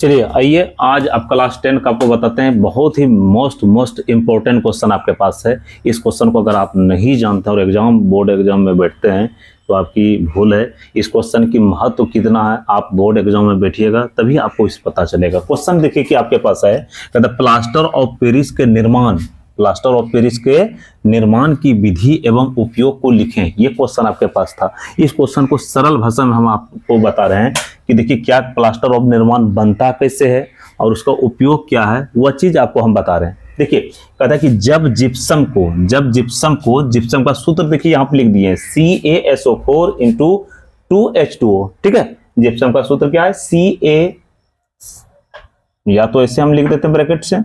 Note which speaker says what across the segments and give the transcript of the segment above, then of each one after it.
Speaker 1: चलिए आइए आज आप क्लास 10 का आपको बताते हैं। बहुत ही मोस्ट इम्पोर्टेंट क्वेश्चन आपके पास है। इस क्वेश्चन को अगर आप नहीं जानते और बोर्ड एग्जाम में बैठते हैं तो आपकी भूल है। इस क्वेश्चन की महत्व कितना है, आप बोर्ड एग्जाम में बैठिएगा तभी आपको इस पता चलेगा। क्वेश्चन देखिए कि आपके पास है, कहता प्लास्टर ऑफ पेरिस के निर्माण की विधि एवं उपयोग को लिखें। ये क्वेश्चन आपके पास था। इस क्वेश्चन को सरल भाषा में हम आपको बता रहे हैं कि देखिए क्या प्लास्टर ऑफ निर्माण बनता कैसे है और उसका उपयोग क्या है, वह चीज आपको हम बता रहे हैं। देखिए कहता है कि जब जिप्सम का सूत्र देखिए यहाँ पे लिख दिए CaSO4 × 2H2O। ठीक है, जिप्सम का सूत्र क्या है, Ca, या तो ऐसे हम लिख देते हैं ब्रैकेट से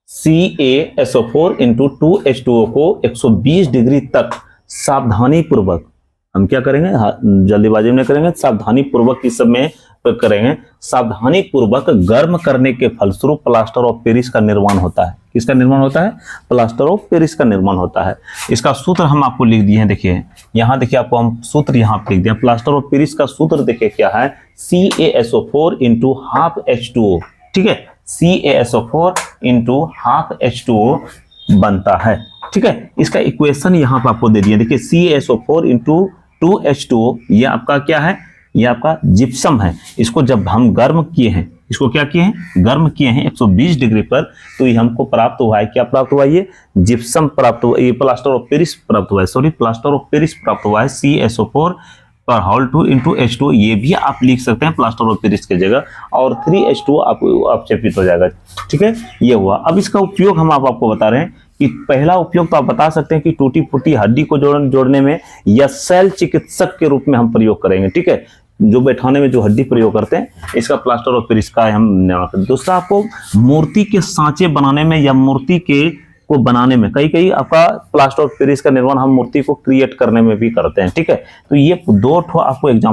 Speaker 1: CaSO4 × 2H2O को 120 डिग्री तक सावधानी पूर्वक हम क्या करेंगे, जल्दीबाजी में करेंगे, सावधानी पूर्वक इस सब में करेंगे। सावधानी पूर्वक गर्म करने के फलस्वरूप प्लास्टर ऑफ पेरिस का निर्माण होता है। किसका निर्माण होता है, प्लास्टर ऑफ पेरिस का निर्माण होता है। इसका सूत्र हम आपको लिख दिए हैं। देखिए यहाँ देखिए आपको हम सूत्र यहाँ पे लिख दिया। प्लास्टर ऑफ पेरिस का सूत्र देखिए क्या है, CaSO4 × ½ H2O। ठीक है, CaSO4 × ½ H2O बनता है। ठीक है, इसका इक्वेशन यहाँ पे आपको दे दिया। देखिए CaSO4 × 2H2O ये आपका क्या है, ये आपका जिप्सम है। इसको जब हम गर्म किए हैं, इसको क्या किए हैं, गर्म किए हैं 120 डिग्री पर, तो ये हमको प्राप्त हुआ है, क्या प्राप्त हुआ, ये जिप्सम प्राप्त हुआ, ये प्लास्टर ऑफ पेरिस प्राप्त हुआ है, प्लास्टर ऑफ पेरिस प्राप्त हुआ है। CaSO4 × H2O ये भी आप लिख सकते हैं प्लास्टर ऑफ पेरिस की जगह, और 3H2O आप चेपित हो जाएगा। ठीक है, ये हुआ। अब इसका उपयोग हम आपको बता रहे हैं कि पहला उपयोग तो आप बता सकते हैं कि टूटी फूटी हड्डी को जोड़ने में या शैल चिकित्सक के रूप में हम प्रयोग करेंगे। ठीक है, जो बैठाने में जो हड्डी प्रयोग करते हैं, इसका प्लास्टर ऑफ पेरिस का हम निर्माण करते हैं। दूसरा आपको मूर्ति के सांचे बनाने में या मूर्ति के को बनाने में, कई आपका प्लास्टर ऑफ पेरिस का निर्माण हम मूर्ति को क्रिएट करने में भी करते हैं। ठीक है, तो ये दो आपको एग्जाम्पल